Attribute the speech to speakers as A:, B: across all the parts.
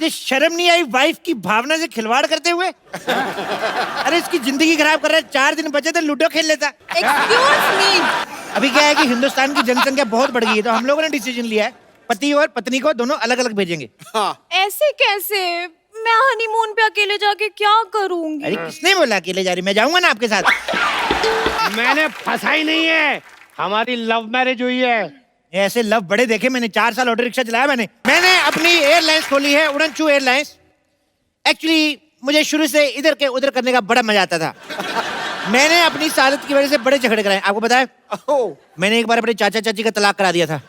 A: ये शर्म नहीं आई वाइफ की भावना से खिलवाड़ करते हुए? अरे इसकी जिंदगी खराब कर रहा है। 4 दिन बचे थे, लूडो खेल लेता।
B: Excuse me.
A: अभी क्या है कि हिंदुस्तान की जनसंख्या बहुत बढ़ गई है, तो हम लोगों ने डिसीजन लिया है पति और पत्नी को दोनों अलग अलग भेजेंगे।
B: ऐसे कैसे? मैं हनीमून पे अकेले जाके क्या करूंगी?
A: अरे किसने बोला अकेले जा रही? मैं जाऊंगा ना आपके साथ।
C: मैंने फंसा ही नहीं है, हमारी लव मैरिज हुई है।
A: ऐसे लव बड़े देखे मैंने। 4 साल ऑटो रिक्शा चलाया मैंने अपनी एयरलाइंस खोली है, उड़नचू एयरलाइंस। एक्चुअली मुझे शुरू से इधर के उधर करने का बड़ा मजा आता था। मैंने अपनी सादत की वजह से बड़े झगड़े कराए। आपको पता है मैंने एक बार अपने चाचा चाची का तलाक करा दिया था,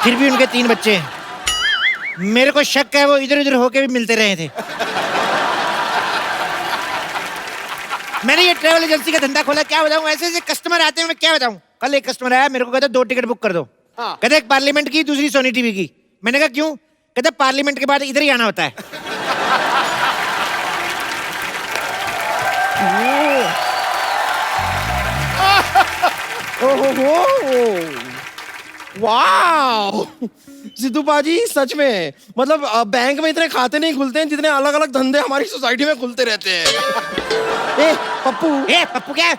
A: फिर भी उनके 3 बच्चे हैं। मेरे को शक है वो इधर उधर होके भी मिलते रहे थे। मैंने ये ट्रैवल एजेंसी का धंधा खोला। क्या बताऊं, ऐसे ऐसे कस्टमर आते हैं, मैं क्या बताऊं। कल एक कस्टमर आया, मेरे को कहता 2 टिकट बुक कर दो। कहते एक पार्लियामेंट की, दूसरी सोनी टीवी की। मैंने कहा क्यों? कहते पार्लियामेंट के बाद इधर ही आना होता है।
D: वाह सिद्धू पाजी, सच में मतलब बैंक में इतने खाते नहीं खुलते हैं जितने अलग अलग धंधे हमारी सोसाइटी में खुलते रहते हैं। ए
A: पप्पू क्या?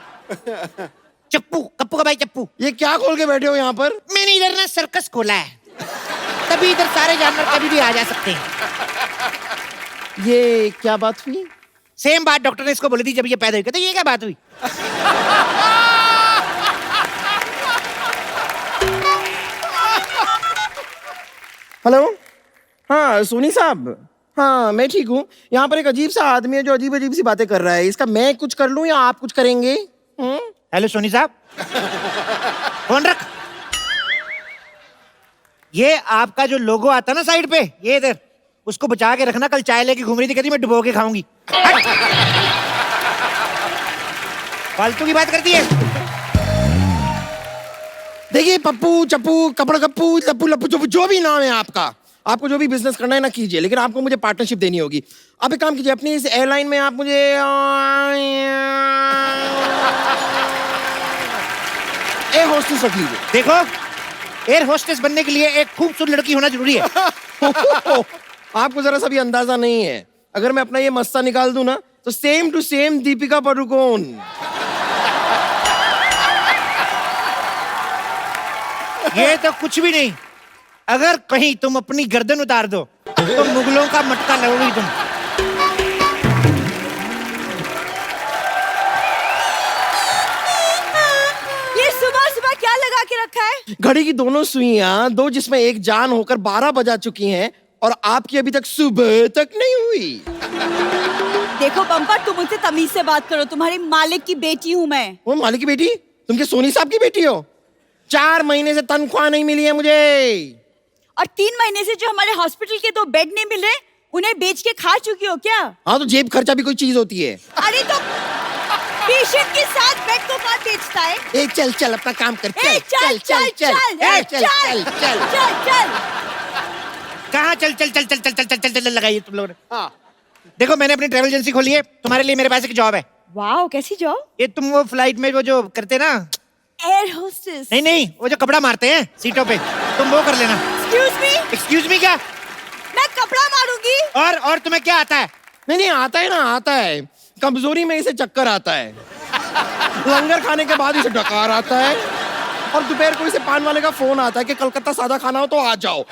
A: चप्पू, कप्पू का भाई चप्पू।
D: ये क्या खोल के बैठे हो यहाँ पर?
A: मैंने इधर ना सर्कस खोला है, तभी इधर सारे जानवर कभी भी आ जा सकते हैं।
D: ये क्या बात हुई?
A: सेम बात डॉक्टर ने इसको बोली थी जब ये पैदा हुई। कहते ये क्या बात हुई?
D: हेलो, हाँ सोनी साहब, हाँ मैं ठीक हूँ। यहाँ पर एक अजीब सा आदमी है जो अजीब अजीब सी बातें कर रहा है। इसका मैं कुछ कर लूँ या आप कुछ करेंगे?
A: हेलो सोनी साहब, फोन रख। ये आपका जो लोगो आता ना साइड पे, ये इधर, उसको बचा के रखना। कल चाय लेके घूम रही थी, कहती मैं डुबो के खाऊंगी। फालतू की बात करती है।
D: देखिए पप्पू चप्पू कपड़ा कप्पू लप्पू लप्पू चप्पू जो भी नाम है आपका, आपको जो भी बिजनेस करना है ना कीजिए, लेकिन आपको मुझे पार्टनरशिप देनी होगी। आप एक काम कीजिए, अपनी इस एयरलाइन में आप मुझे एयर होस्टेस रख लीजिए।
A: देखो, एयर होस्टेस बनने के लिए एक खूबसूरत लड़की होना जरूरी है।
D: आपको जरा सा भी अंदाजा नहीं है, अगर मैं अपना ये मस्ता निकाल दूं ना तो same to same Deepika Padukone.
A: ये तो कुछ भी नहीं। अगर कहीं तुम अपनी गर्दन उतार दो तो मुगलों का मटका लगोगी तुम।
B: ये सुबह सुबह क्या लगा के रखा है?
D: घड़ी की दोनों सुइयां, दो जिसमें एक जान होकर 12 बजा चुकी हैं और आपकी अभी तक सुबह तक नहीं हुई।
B: देखो बम्पर, तुम मुझसे तमीज से बात करो। तुम्हारी मालिक की बेटी हूँ मैं।
D: वो मालिक की बेटी? तुम क्या सोनी साहब की बेटी हो? 4 महीने से तनख्वाह नहीं मिली है मुझे।
B: और 3 महीने से जो हमारे हॉस्पिटल के 2 बेड नहीं मिल रहे, उन्हें बेच के खा चुकी हो क्या?
D: हाँ तो जेब खर्चा भी कोई चीज होती है।
B: अरे तो पेशेंट के साथ बेड को कौन बेचता है?
D: ए चल चल अपना काम कर। चल
B: चल चल चल
A: कहाँ चल चल चल चल चल चल चल चल चल लगाइए तुम लोगों ने। हाँ देखो, मैंने अपनी ट्रैवल एजेंसी खोली है, तुम्हारे लिए मेरे पास एक जॉब है।
B: वाह, कैसी जॉब?
A: ये तुम वो फ्लाइट में वो जो करते ना,
B: एयर होस्टेस।
A: नहीं, वो जो कपड़ा मारते हैं सीटों पे, तुम वो कर लेना। एक्सक्यूज मी क्या?
B: मैं कपड़ा मारूंगी।
A: और तुम्हें क्या आता है?
D: नहीं आता है ना, आता है। कमजोरी में इसे चक्कर आता है, लंगर खाने के बाद इसे डकार आता है, और दोपहर को इसे पान वाले का फोन आता है कि कलकत्ता सादा खाना हो तो आ जाओ।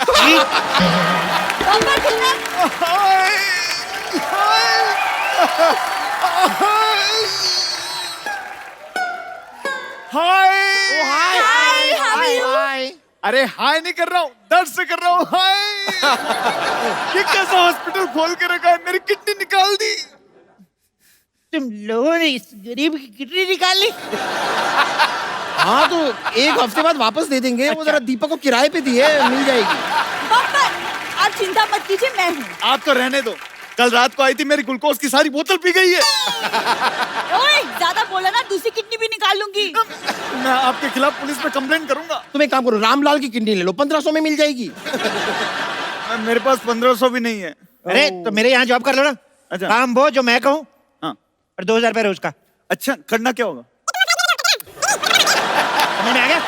E: हाय। अरे हाय नहीं कर रहा हूँ, दर्द से कर रहा हूँ हाय। ये कैसा हॉस्पिटल खोल के रखा है, मेरी किडनी निकाल दी।
A: तुम लोगों ने इस गरीब की किडनी निकाल ली?
D: हाँ तो 1 हफ्ते बाद वापस दे देंगे। वो जरा दीपक को किराए पे दी है, मिल जाएगी।
B: आप चिंता मत कीजिए, मैं हूँ।
E: आप तो रहने दो, कल रात को आई थी, मेरी ग्लूकोज की सारी बोतल पी गई है।
B: ओए, ज्यादा बोला ना, दूसरी किडनी भी निकाल लूंगी।
E: मैं आपके खिलाफ पुलिस में कंप्लेंट करूंगा।
D: तुम एक काम करो, रामलाल की किडनी ले लो, 1500 में मिल जाएगी।
E: मेरे पास 1500 भी नहीं है।
A: अरे तो मेरे यहाँ जॉब कर लो ना।
E: अच्छा।
A: काम वो जो मैं कहूँ,
E: हाँ।
A: और 2000 रुपए रोज का।
E: अच्छा, करना क्या होगा?
A: समझ में आ गया?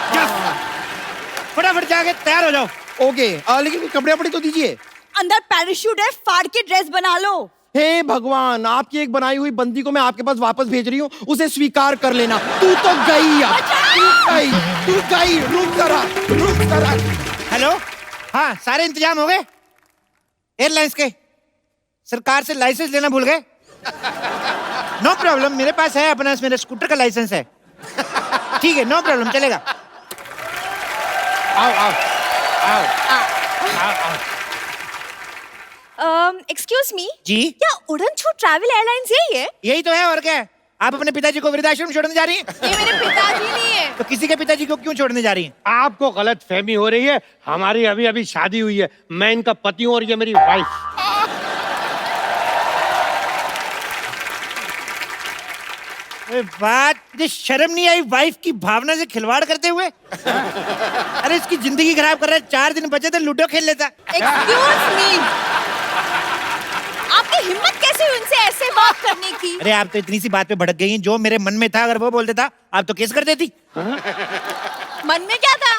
A: फटाफट जाके तैयार हो जाओ।
D: ओके, लेकिन कपड़े वपड़े तो दीजिए।
B: अंदर पैराशूट है, फाड़ के ड्रेस बना लो।
D: हे भगवान, आपकी एक बनाई हुई बंदी को मैं आपके पास वापस भेज रही हूँ, उसे स्वीकार कर लेना। तू तो गई यार, तू गई। रुक जरा।
A: हेलो, हाँ सारे इंतजाम हो गए एयरलाइंस के? सरकार से लाइसेंस लेना भूल गए? नो प्रॉब्लम, मेरे पास है अपना, मेरे स्कूटर का लाइसेंस है। ठीक है, नो प्रॉब्लम, चलेगा।
C: आओ।
B: एक्सक्यूज मी,
A: जी,
B: क्या उड़न छू ट्रैवल एयरलाइंस यही है?
A: यही तो है, और क्या है? आप अपने पिताजी को वृद्धाश्रम छोड़ने जा रही हैं?
B: ये मेरे पिताजी नहीं है।
A: तो किसी के पिताजी को क्यों छोड़ने जा रही हैं?
C: आपको गलत फहमी हो रही है। हमारी अभी अभी शादी हुई है, मैं इनका पति हूँ और ये मेरी वाइफ।
A: बात, मुझे शर्म नहीं आई वाइफ की भावना से खिलवाड़ करते हुए? अरे इसकी जिंदगी खराब कर रहा है, 4 दिन बचे थे, लूडो खेल लेता।
B: एक्सक्यूज मी, आपकी हिम्मत कैसे हुई उनसे ऐसे बात करने की?
A: अरे आप तो इतनी सी बात पे भड़क गई हैं, जो मेरे मन में था अगर वो बोल देता आप तो केस कर देती।
B: मन में क्या था?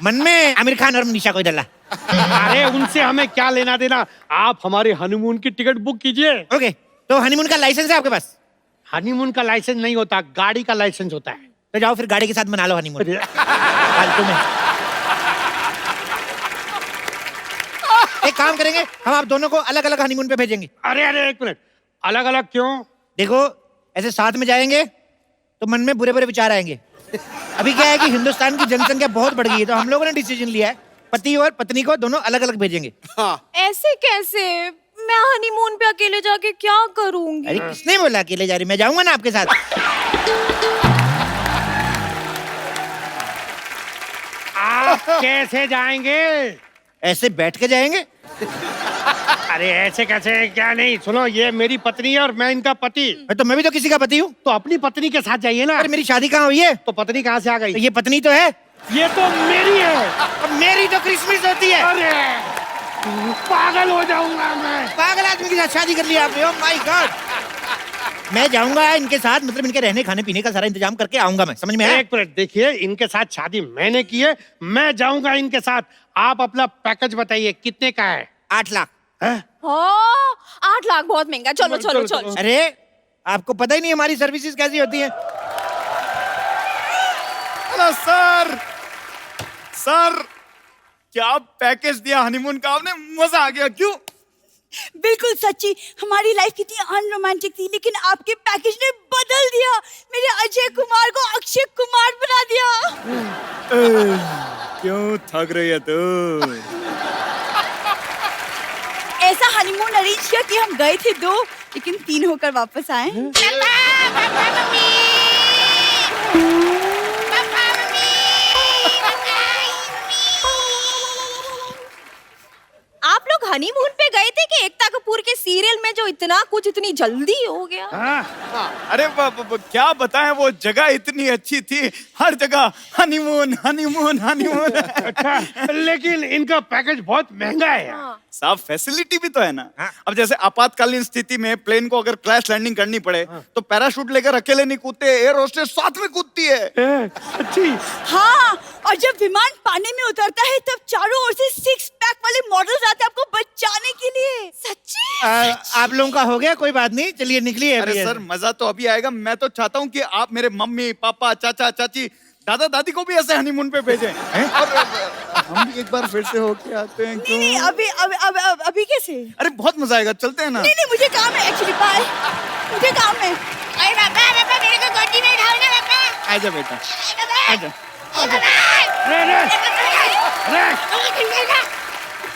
A: मन में आमिर खान और निशा को डला।
C: अरे उनसे हमें क्या लेना देना, आप हमारे हनीमून की टिकट बुक कीजिए।
A: ओके, तो हनीमून का लाइसेंस है आपके पास?
C: हनीमून का लाइसेंस नहीं होता, गाड़ी का लाइसेंस होता है।
A: तो जाओ फिर गाड़ी के साथ मना लो हनीमून। फालतू में। एक काम करेंगे, हम आप दोनों को अलग अलग हनीमून पे भेजेंगे।
C: अरे एक मिनट, अलग अलग क्यों?
A: देखो, ऐसे साथ में जाएंगे तो मन में बुरे बुरे विचार आएंगे। अभी क्या है कि हिंदुस्तान की जनसंख्या बहुत बढ़ गई है, तो हम लोगों ने डिसीजन लिया है पति और पत्नी को दोनों अलग अलग भेजेंगे।
B: ऐसे कैसे? मैं हनीमून पे अकेले जाके क्या करूंगी?
A: अरे किसने बोला अकेले जा रही? मैं जाऊंगा ना आपके साथ।
C: आप कैसे जाएंगे?
A: ऐसे बैठ के जाएंगे?
C: अरे ऐसे कैसे, क्या नहीं, सुनो, ये मेरी पत्नी है और मैं इनका पति।
A: तो मैं भी तो किसी का पति हूँ।
C: तो अपनी पत्नी के साथ जाइए ना।
A: अरे मेरी शादी कहाँ हुई है?
C: तो पत्नी कहाँ से आ गई?
A: तो ये पत्नी तो है।
C: ये तो मेरी है।
A: अब मेरी तो क्रिसमस होती है।
C: अरे पागल हो जाऊंगा मैं।
A: पागल आदमी के साथ शादी कर लिया आपने? Oh my God. मैं जाऊंगा इनके साथ, मतलब इनके रहने खाने पीने का सारा इंतजाम करके आऊंगा मैं, समझ में आया?
C: एक मिनट देखिए, इनके साथ शादी मैंने की है, मैं जाऊंगा इनके साथ। आप अपना पैकेज बताइए, कितने का है?
A: 8 लाख।
C: हैं?
B: 8 लाख बहुत महंगा। चलो।
A: अरे आपको पता ही नहीं हमारी सर्विसेज कैसी होती है।
E: अरे सर क्या पैकेज दिया हनीमून का आपने, मजा आ गया। क्यों?
B: बिल्कुल सच्ची, हमारी लाइफ कितनी अनरोमांटिक थी, लेकिन आपके पैकेज ने बदल दिया। मेरे अजय कुमार को अक्षय कुमार बना दिया।
E: क्यों थक रही है तू?
B: ऐसा हनीमून अरेंज किया कि हम गए थे 2, लेकिन 3 होकर वापस आए। आप लोग हनीमून पे गए थे कि एकता कपूर के सीरियल में जो इतना कुछ इतनी जल्दी हो गया?
E: अरे क्या बताएं, वो जगह इतनी अच्छी थी, हर जगह हनीमून।
C: अच्छा, लेकिन इनका पैकेज बहुत महंगा है यार।
E: साहब फैसिलिटी भी तो है ना। अब जैसे आपातकालीन स्थिति में प्लेन को अगर क्रैश लैंडिंग करनी पड़े तो पैराशूट लेकर अकेले नहीं कूदते, एयर होस्टेस साथ में कूदती है।
C: सच्ची?
B: हाँ, और जब विमान पानी में उतरता है तब चारों ओर से 6 पैक वाले मॉडल्स आते हैं आपको बचाने के लिए। सच्ची?
A: आप लोगों का हो गया, कोई बात नहीं, चलिए निकलिए।
E: अरे सर मजा तो अभी आएगा। मैं तो चाहता हूँ कि आप मेरे मम्मी पापा चाचा चाची दादा दादी को भी ऐसे हनीमून पे भेजें और हम भी एक बार फिर से होके आते हैं। क्यों?
B: नहीं, अभी कैसे?
E: अरे बहुत मजा आएगा, चलते हैं ना।
B: नहीं, मुझे काम है एक्चुअली। बाय, मुझे काम है। अरे पापा मेरे को गोदी में उठाओ ना पापा।
E: आजा बेटा, आजा।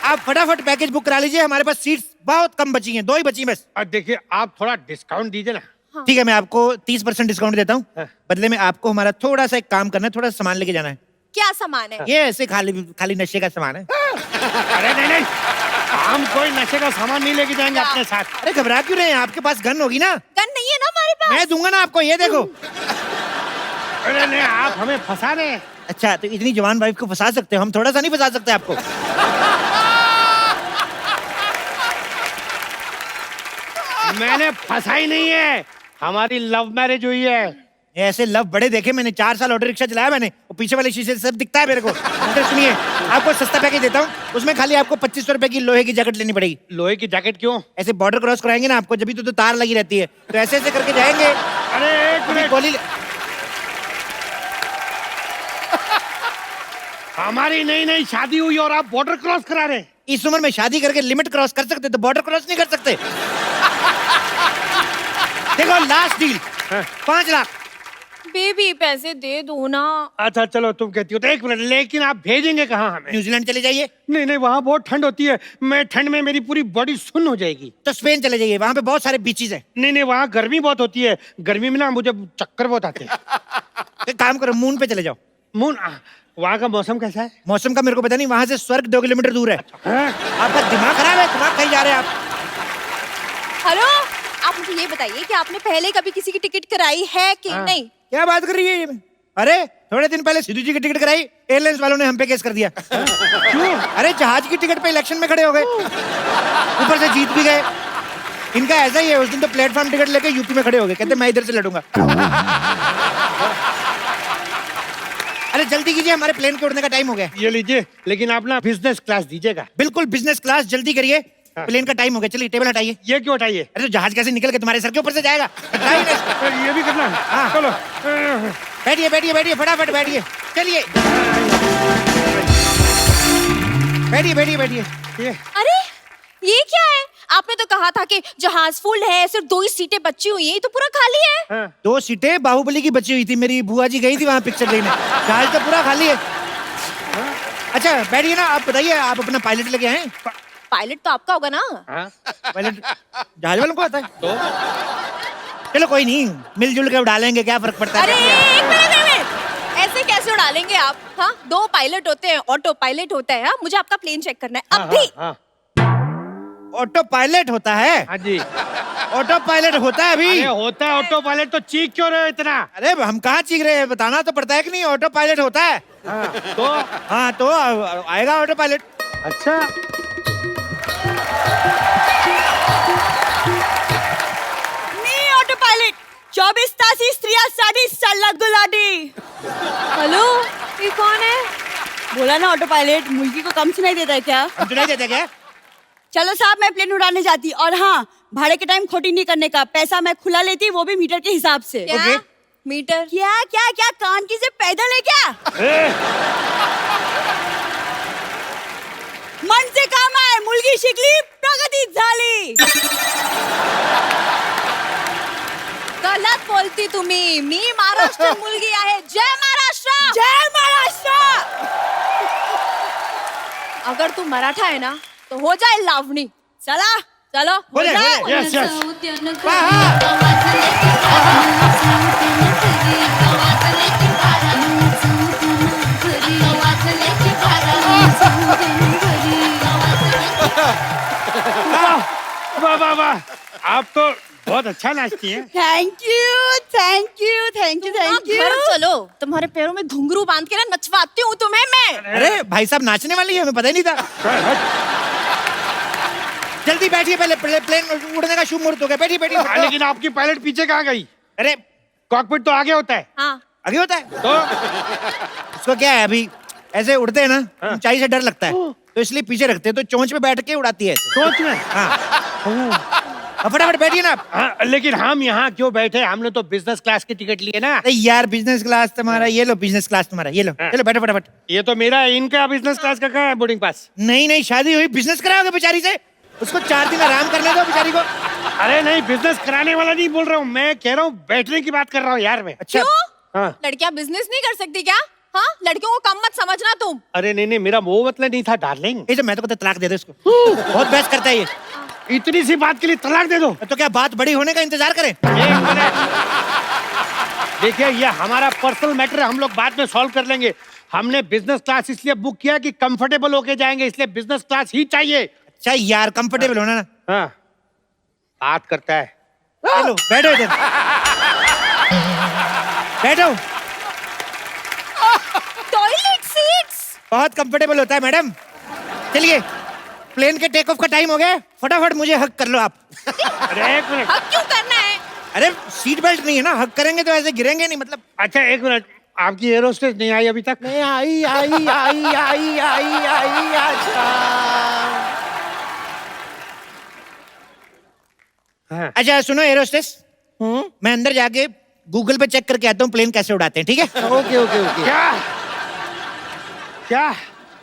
A: आप फटाफट पैकेज बुक करा लीजिए, हमारे पास सीट्स बहुत कम बची हैं, 2 ही बची बस।
C: देखिए, आप थोड़ा डिस्काउंट दीजिए ना।
A: ठीक है, मैं आपको 30% डिस्काउंट देता हूँ।
C: हाँ।
A: बदले में आपको हमारा थोड़ा सा एक काम करना है, थोड़ा सा सामान लेके जाना है।
B: क्या सामान है?
A: ये ऐसे खाली नशे का सामान है।
C: अरे नहीं, हम कोई नशे का सामान नहीं लेके जाएंगे अपने साथ।
A: अरे घबरा क्यों रहे हैं? आपके पास गन होगी ना?
B: गन नहीं है ना हमारे पास।
A: मैं दूंगा ना आपको, ये देखो।
C: अरे नहीं, आप हमें फंसा रहे हैं।
A: अच्छा, तो इतनी जवान वाइफ को फंसा सकते हो, हम थोड़ा सा नहीं फंसा सकते आपको?
C: मैंने फंसाई नहीं है, हमारी लव मैरिज हुई है।
A: ऐसे लव बड़े देखे मैंने, 4 साल ऑटो रिक्शा चलाया मैंने, वो पीछे वाले शीशे से सब दिखता है मेरे को। तो सुनिए, आपको सस्ता पैकेज देता हूँ, उसमें खाली आपको 2500 रुपए की लोहे की जैकेट लेनी पड़ेगी।
C: लोहे की जैकेट क्यों?
A: ऐसे बॉर्डर क्रॉस कराएंगे ना आपको, जब भी तो तार लगी रहती है, तो ऐसे ऐसे करके जाएंगे।
C: अरे एक मिनट,
A: गोली
C: हमारी नई नई शादी हुई और आप बॉर्डर क्रॉस करा रहे हैं?
A: इस उम्र में शादी करके लिमिट क्रॉस कर सकते, तो बॉर्डर क्रॉस नहीं कर सकते। देखो लास्ट डील 5 लाख।
F: बेबी पैसे दे दो ना।
C: अच्छा चलो तुम कहती हो तो 1 मिनट, लेकिन आप भेजेंगे कहाँ हमें?
A: न्यूजीलैंड चले जाइए।
C: नहीं नहीं, वहाँ बहुत ठंड होती है, मैं ठंड में मेरी पूरी बॉडी सुन्न हो जाएगी।
A: तो स्पेन चले जाइए, वहां पे बहुत सारे बीचेस हैं।
C: नहीं नहीं, वहाँ गर्मी बहुत होती है, गर्मी में ना मुझे चक्कर बहुत आते हैं।
A: एक काम करो, मून पे चले जाओ।
C: मून, वहाँ का मौसम कैसा है?
A: मौसम का मेरे को पता नहीं, वहां से स्वर्ग 2 किलोमीटर दूर है।
C: हाँ?
A: आपका दिमाग खराब है, दिमाग कहीं जा रहे हैं आप।
F: हेलो, आप मुझे ये बताइए कि आपने पहले कभी किसी की टिकट कराई है कि
C: हाँ।
F: नहीं?
A: क्या बात कर रही है ये? अरे थोड़े दिन पहले सिद्धू जी की टिकट कराई, एयरलाइंस वालों ने हम पे केस कर दिया।
C: क्यों?
A: अरे जहाज की टिकट पे इलेक्शन में खड़े हो गए, ऊपर से जीत भी गए। इनका ऐसा ही है, उस दिन तो प्लेटफॉर्म टिकट लेके यूपी में खड़े हो गए, कहते मैं इधर से लड़ूंगा। अरे जल्दी कीजिए, हमारे प्लेन के उड़ने का टाइम हो गया।
C: ये लीजिए, लेकिन आप ना बिजनेस क्लास दीजिएगा।
A: बिल्कुल बिजनेस क्लास, जल्दी करिए, प्लेन का टाइम हो गया। चलिए टेबल हटाइए।
C: ये क्यों हटाइए?
A: अरे तो जहाज कैसे निकल के तुम्हारे सर के ऊपर से जाएगा? हटाइए ना।
C: ये भी करना है?
A: हाँ।
C: चलो।
A: बैठिए बैठिए बैठिए, फटाफट बैठिए। चलिए बैठिए बैठिए बैठिए।
C: ये
F: अरे ये क्या है? आपने तो कहा था कि जहाज फुल है, सिर्फ 2 ही सीटें बची हुई हैं, ये तो पूरा खाली है।
C: हाँ।
A: 2 सीटें बाहुबली की बची हुई थी, मेरी बुआ जी गई थी वहां पिक्चर देखने। जहाज तो पूरा खाली है। अच्छा बैठिए ना, आप बताइए, आप अपना पायलट लेके आए?
F: पायलट तो आपका होगा ना?
C: हाँ?
A: पायलट जहाज वालों को आता है तो? चलो कोई नहीं, मिलजुल के उड़ा लेंगे, क्या फर्क पड़ता है।
F: अरे एक मिनट, ऐसे कैसे उड़ा लेंगे आप? हाँ, 2 पायलट होते हैं, ऑटो पायलट होता है। हाँ, मुझे आपका प्लेन चेक करना है अभी।
C: हाँ।
A: ऑटो पायलट होता है?
C: हाँ जी।
A: ऑटो पायलट होता है अभी?
C: अरे होता है ऑटो पायलट, तो चीख क्यों रहे हो इतना?
A: अरे हम कहाँ चीख रहे हैं, बताना तो पड़ता है कि नहीं। ऑटो पायलट होता है।
C: हाँ, तो
A: हाँ तो आएगा ऑटो पायलट।
C: अच्छा।
B: मी ऑटो पायलट 24 तासी स्त्रिया साठी सल्ला गुलाटी।
F: हेलो, ये कौन है?
B: बोला ना ऑटो पायलट, मुर्गी को कम सुनाई देता है क्या?
A: हम सुनाई देते क्या?
B: चलो साहब, मैं प्लेन उड़ाने जाती, और हाँ, भाड़े के टाइम खोटी नहीं करने का, पैसा मैं खुला लेती, वो भी मीटर के हिसाब से।
F: क्या?
A: ओके।
F: मीटर?
B: क्या क्या क्या, कान की से पैदल है क्या? मन से काम आहे, मुलगी शिकली, प्रगती झाली।
F: गलत बोलती तुम्ही, मी महाराष्ट्र मुलगी आहे। जय महाराष्ट्र!
B: जय महाराष्ट्र।
F: अगर तू मराठा है ना तो हो जाए लावणी।
B: चला
F: चलो
A: हो जाए, हो जाए।
C: Yes yes. वाह वाह वाह, आप तो बहुत अच्छा नाचती हैं।
B: Thank you thank you thank you thank
F: घर
B: यू।
F: चलो, तुम्हारे पैरों में घुंघरू बांध के ना नचवाती हूँ तुम्हें मैं।
A: अरे भाई साहब नाचने वाली है, हमें पता ही नहीं था। जल्दी बैठिए, पहले प्लेन उड़ने का शुभ मुहूर्त हो गया। बैठिए बैठिए।
C: हाँ, लेकिन आपकी पायलट पीछे कहाँ गई?
A: अरे
C: कॉकपिट तो आगे होता है।
F: हाँ,
A: आगे होता है
C: तो
A: उसको क्या है, अभी ऐसे उड़ते हैं ना, ऊंचाई से डर लगता है, तो इसलिए पीछे रखते हैं, तो चोंच पे बैठ के उड़ाती है ऐसे।
C: सोच में।
A: हाँ अब फटाफट बैठिए ना आप।
C: हाँ, लेकिन हम यहाँ क्यों बैठे? हमने तो बिजनेस क्लास की टिकट लिए ना।
A: अरे यार बिजनेस क्लास तुम्हारा, ये लो बिजनेस क्लास तुम्हारा, ये लो।
C: हाँ।
A: चलो बैठो फटाफट।
C: ये तो मेरा है, इनका बिजनेस क्लास का कहाँ है बोर्डिंग पास?
A: नहीं नहीं, शादी हुई, बिजनेस कराओगे बेचारी से? उसको 4 दिन आराम करने दो बेचारी को।
C: अरे नहीं, बिजनेस कराने वाला नहीं बोल रहा हूँ मैं, कह रहा हूँ बैठने की बात कर रहा हूँ यार मैं।
A: अच्छा
F: क्यों?
C: हाँ।
F: लड़कियां बिजनेस नहीं कर सकती क्या? हाँ, लड़कियों को कम मत समझना तुम।
C: अरे नहीं नहीं, मेरा वो मतलब नहीं था डार्लिंग।
A: ये जो मैं तो कहता तलाक दे दो इसको, बहुत बहस करता है ये।
C: इतनी सी बात के लिए तलाक दे दो?
A: तो क्या बात बड़ी होने का इंतजार करें?
C: एक मिनट, देखिए ये हमारा पर्सनल मैटर है, हम लोग बाद में सॉल्व कर लेंगे। हमने बिजनेस क्लास इसलिए बुक किया कि कंफर्टेबल होके जाएंगे, इसलिए बिजनेस क्लास ही चाहिए।
A: अच्छा यार कंफर्टेबल होना ना।
C: हाँ, बात करता है।
A: चलो बैठो इधर, बैठो।
F: Toilet seats.
A: बहुत कंफर्टेबल होता है मैडम। चलिए प्लेन के टेक ऑफ का टाइम हो गया, फटाफट मुझे हक कर लो आप।
C: अरे एक मिनट,
F: हक क्यों करना है?
A: अरे सीट बेल्ट नहीं है ना, हक करेंगे तो ऐसे गिरेंगे नहीं, मतलब।
C: अच्छा एक मिनट, आपकी एयर होस्टेस नहीं आई अभी तक?
D: नहीं आई आई आई आई आई आई अच्छा।
C: हाँ।
A: अच्छा सुनो एयर होस्टेस, मैं अंदर जाके गूगल पे चेक करके आता हूँ प्लेन कैसे उड़ाते हैं, ठीक है?
D: Okay okay okay.
C: क्या क्या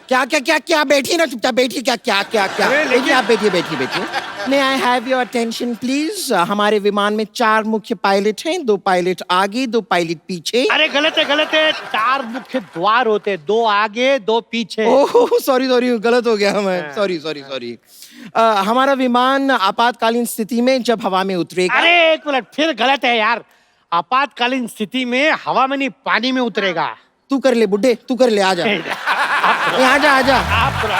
D: क्या क्या क्या क्या बैठिए ना चुपचाप बैठिए। क्या क्या क्या क्या
C: अरे लेकिन-
D: बैठिए, आप बैठिए बैठिए बैठिए। May I have your attention please. हमारे विमान में 4 मुख्य पायलट हैं, 2 पायलट आगे, 2 पायलट पीछे।
C: अरे गलत है गलत है, 4 मुख्य द्वार होते हैं, 2 आगे 2 पीछे।
D: ओह सॉरी सॉरी, गलत हो गया मैं, सॉरी सॉरी सॉरी। हमारा विमान आपातकालीन स्थिति में जब हवा में उतरेगा।
C: अरे एक मिनट, फिर गलत है यार। आपातकालीन स्थिति में हवा में नहीं पानी में उतरेगा।
D: तू कर ले बुड्ढे, तू कर ले, आजा। ए, आजा आजा।
C: आप करो,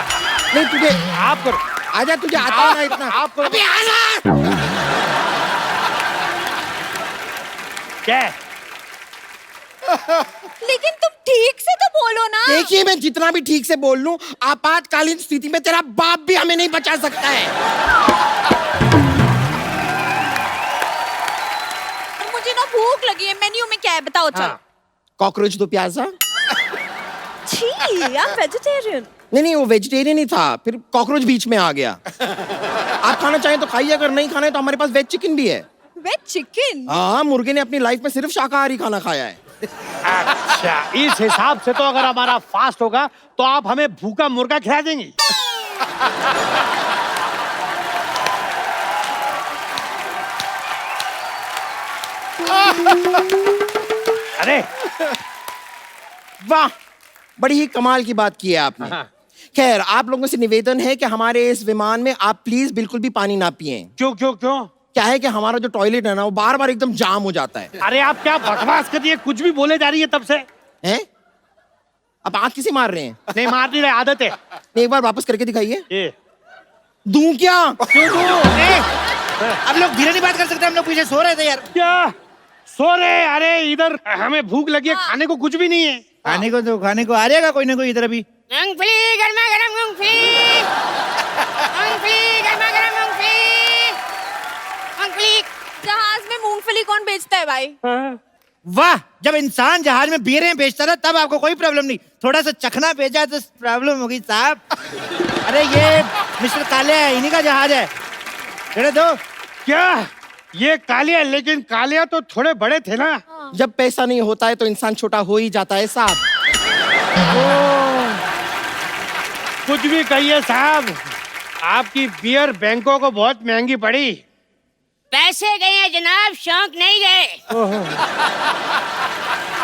D: नहीं तुझे,
C: आप करो,
D: आजा, तुझे आता है ना इतना।
C: आप करो।
D: अबे आजा।
C: क्या है?
F: लेकिन तुम ठीक से तो बोलो ना।
D: देखिए मैं जितना भी ठीक से बोल लूं, आपातकालीन स्थिति में तेरा बाप भी हमें नहीं बचा सकता है।
F: मुझे ना भूख लगी है, मेन्यू में क्या है बताओ चल।
C: हाँ।
D: कॉकरोच 2 प्याजा।
F: छी, I'm vegetarian।
D: नहीं वो वेजिटेरियन ही था, फिर कॉकरोच बीच में आ गया। आप खाना चाहें तो खाइए, अगर नहीं खाना है तो हमारे पास वेज चिकन भी है।
F: Veg chicken?
D: हाँ, मुर्गे ने अपनी लाइफ में सिर्फ शाकाहारी खाना खाया है।
C: अच्छा इस हिसाब से तो अगर हमारा फास्ट होगा तो आप हमें भूखा मुर्गा खिला देंगी? अरे
D: वाह, बड़ी ही कमाल की बात की है आपने।
C: हाँ।
D: खैर, आप लोगों से निवेदन है कि हमारे इस विमान में आप प्लीज बिल्कुल भी पानी ना पिएं।
C: क्यों क्यों क्यों?
D: क्या है कि हमारा जो टॉयलेट है ना, वो बार बार एकदम जाम हो जाता है।
C: अरे आप क्या बकवास कर रही है, कुछ भी बोले जा रही है तब से।
D: हैं? आप आंख किसे मार रहे हैं?
C: नहीं मार नहीं रहे, आदत है।
D: एक बार वापस करके दिखाइए।
C: ये
D: दूं क्या?
C: क्यों दूं?
A: अब लोग धीरे नहीं बात कर सकते, हम लोग पीछे सो रहे थे यार।
C: क्या सो रहे? अरे इधर हमें भूख लगी है, खाने को कुछ भी नहीं है।
A: खाने को आ जाएगा कोई ना कोई इधर अभी।
G: मूंगफली गर्मा गर्म मूंगफली, मूंगफली गर्मा गर्म मूंगफली, मूंगफली।
F: जहाज में मूंगफली कौन बेचता है भाई?
A: वाह, जब इंसान जहाज में बीयरें बेचता था तब आपको कोई प्रॉब्लम नहीं, थोड़ा सा चखना भेजा तो प्रॉब्लम होगी साहब। अरे ये मिस्टर कालिया है, इन्हीं का जहाज है। चले दो।
C: क्या ये कालिया? लेकिन कालिया तो थोड़े बड़े थे ना।
D: जब पैसा नहीं होता है तो इंसान छोटा हो ही जाता है साहब।
C: कुछ भी कहिए साहब, आपकी बियर बैंकों को बहुत महंगी पड़ी।
G: पैसे गए हैं जनाब, शौक नहीं गए।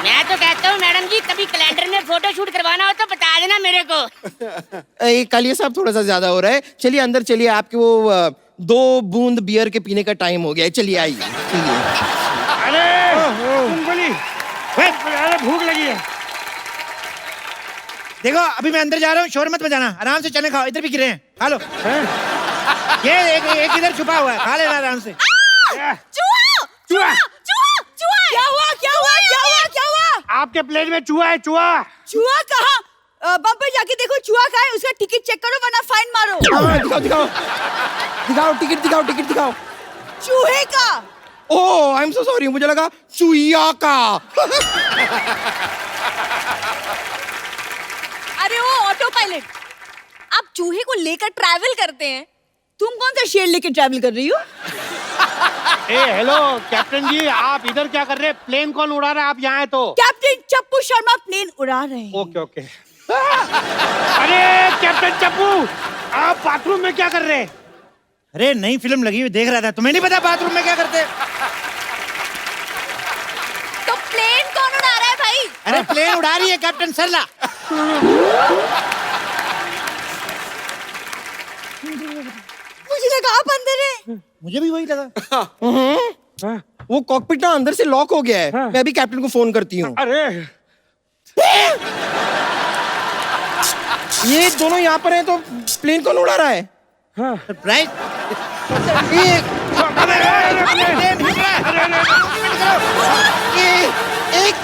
G: मैं तो कहता हूँ मैडम जी, कभी कैलेंडर में फोटो शूट करवाना हो तो बता देना मेरे को।
D: कालिया साहब थोड़ा सा ज्यादा हो रहा है, चलिए अंदर चलिए, आपके वो 2 बूंद बियर के पीने का टाइम हो गया है, चलिए आइए चलिए।
C: अरे मूंगफली, अरे भूख लगी है।
A: देखो अभी मैं अंदर जा रहा हूँ, शोर मत बजाना, आराम से चने खाओ, इधर भी गिरे हैं, खा लो। ये एक इधर छुपा हुआ है, खा लेना आराम से।
F: चूहा!
C: चूहा!
F: चूहा! चूहा!
B: क्या हुआ क्या हुआ क्या हुआ क्या हुआ?
C: आपके प्लेन में चूहा है, चूहा।
B: चूहा कहाँ? बम्पर जाके देखो चूहा कहाँ है, उसका टिकट चेक करो वरना फाइन मारो।
D: हाँ, दिखाओ दिखाओ दिखाओ, टिकट दिखाओ, टिकट दिखाओ।
B: चूहे का।
D: ओह आई एम सो सॉरी, मुझे लगा चुईया का।
F: अरे वो ऑटो पायलट, आप चूहे को लेकर ट्रैवल करते हैं?
B: तुम कौन सा शेर लेके ट्रैवल कर रही हो?
C: ए हेलो कैप्टन जी, आप इधर क्या कर रहे हैं? प्लेन कौन उड़ा रहा है? आप यहाँ है तो?
B: कैप्टन चप्पू शर्मा प्लेन उड़ा रहे हैं।
C: Okay okay. अरे कैप्टन चप्पू, आप बाथरूम में क्या कर रहे हैं?
A: अरे नई फिल्म लगी हुई देख रहा था, तुम्हें नहीं पता बाथरूम में क्या करते?
F: तो प्लेन कौन उड़ा रहा है भाई?
A: अरे प्लेन उड़ा रही है कैप्टन सरला।
B: मुझे लगा आप अंदर है।
A: मुझे भी वही लगा।
D: वो कॉकपिट ना अंदर से लॉक हो गया है। मैं अभी कैप्टन को फोन करती हूँ।
C: अरे
D: ये दोनों यहाँ पर हैं तो प्लेन कौन उड़ा रहा है?
A: सरप्राइज।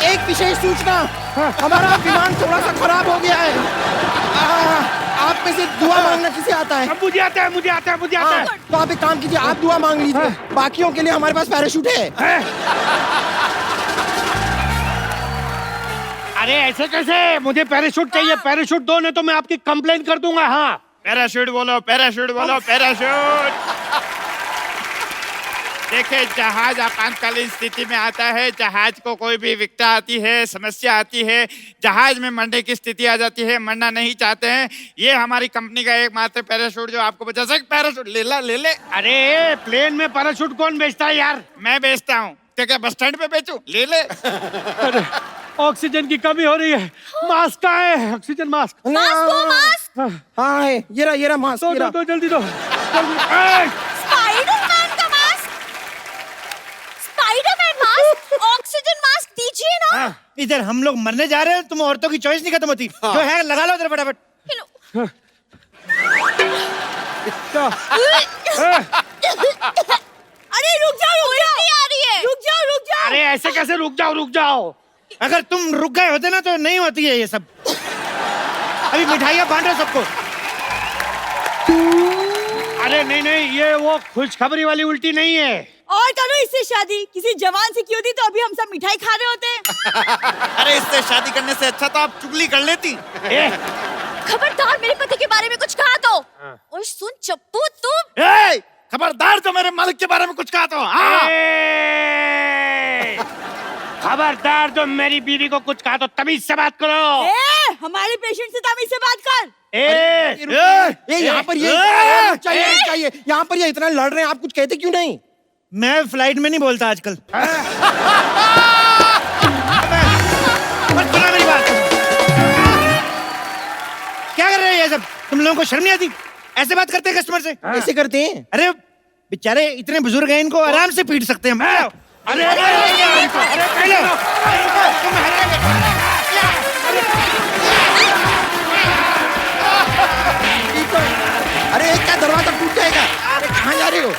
D: एक विशेष सूचना, हमारा विमान थोड़ा सा खराब हो गया है। आप में से दुआ मांगना किसे आता है?
C: अब मुझे आता है, मुझे आता है, मुझे आता है।
D: तो आप एक काम कीजिए, आप दुआ मांग लीजिए, बाकियों के लिए हमारे पास पैराशूट है।
C: अरे ऐसे कैसे? मुझे पैराशूट चाहिए, पैराशूट दो, नहीं तो मैं आपकी कंप्लेन कर दूंगा। हाँ,
E: पैराशूट बोलो, पैराशूट बोलो, पैराशूट। देखिए, जहाज आपातकालीन स्थिति में आता है, जहाज को कोई भी विकटा आती है, समस्या आती है, जहाज में मरने की स्थिति आ जाती है, मरना नहीं चाहते हैं, ये हमारी कंपनी का एकमात्र पैराशूट जो आपको बचा सकता। पैराशूट ले ला, ले ले।
C: अरे प्लेन में पैराशूट कौन बेचता है यार?
E: मैं बेचता हूँ, तो क्या बस स्टैंड पे बेचूं? ले ले।
C: अरे ऑक्सीजन की कमी हो रही है, मास्क कहाँ है? Oxygen mask.
F: मास्क।
D: हाँ है, ये रहा मास्क।
C: दो जल्दी दो।
F: स्पाइडरमैन का mask, Spiderman mask, oxygen mask दीजिए ना।
A: इधर हम लोग मरने जा रहे हैं, तुम औरतों की चॉइस नहीं खत्म होती। जो है लगा लो इधर फटाफट।
F: हेलो।
B: अरे रुक जाओ,
F: उल्टी आ रही है।
B: रुक जाओ, रुक जाओ।
C: अरे ऐसे कैसे? रुक जाओ, रुक जाओ।
A: अगर तुम रुक गए होते ना तो नहीं होती है ये सब। अभी मिठाइयाँ बांट रहे सबको।
C: अरे नहीं नहीं, ये वो खुशखबरी वाली उल्टी नहीं है।
B: और करो इससे शादी किसी जवान से की होती तो अभी हम सब मिठाई खा रहे होते।
E: अरे इससे शादी करने से अच्छा तो आप चुगली कर लेती।
F: खबरदार मेरे पति के बारे में कुछ कहा तो। और सुन चप्पू, तुम
E: खबरदार तो मेरे मालिक के बारे में कुछ कहा तो। हाँ।
C: खबरदार जो मेरी बीवी को कुछ कहा तो तमीज से बात करो।
B: हमारे पेशेंट से तमीज से बात कर।
D: यहाँ पर ये चाहिए, यहाँ पर ये इतना लड़ रहे हैं, आप कुछ कहते क्यों नहीं?
A: मैं फ्लाइट में नहीं बोलता आजकल। और सुना मेरी बात। क्या कर रहे हैं ये सब? तुम लोगों को शर्म नहीं आती? ऐसे बात करते हैं कस्टमर से?
D: ऐसे करते हैं?
A: अरे बेचारे इतने बुजुर्ग हैं, इनको आराम से पीट सकते हैं। अरे
D: अरे क्या दरवाजा टूट जाएगा? अरे कहाँ जा रहे हो?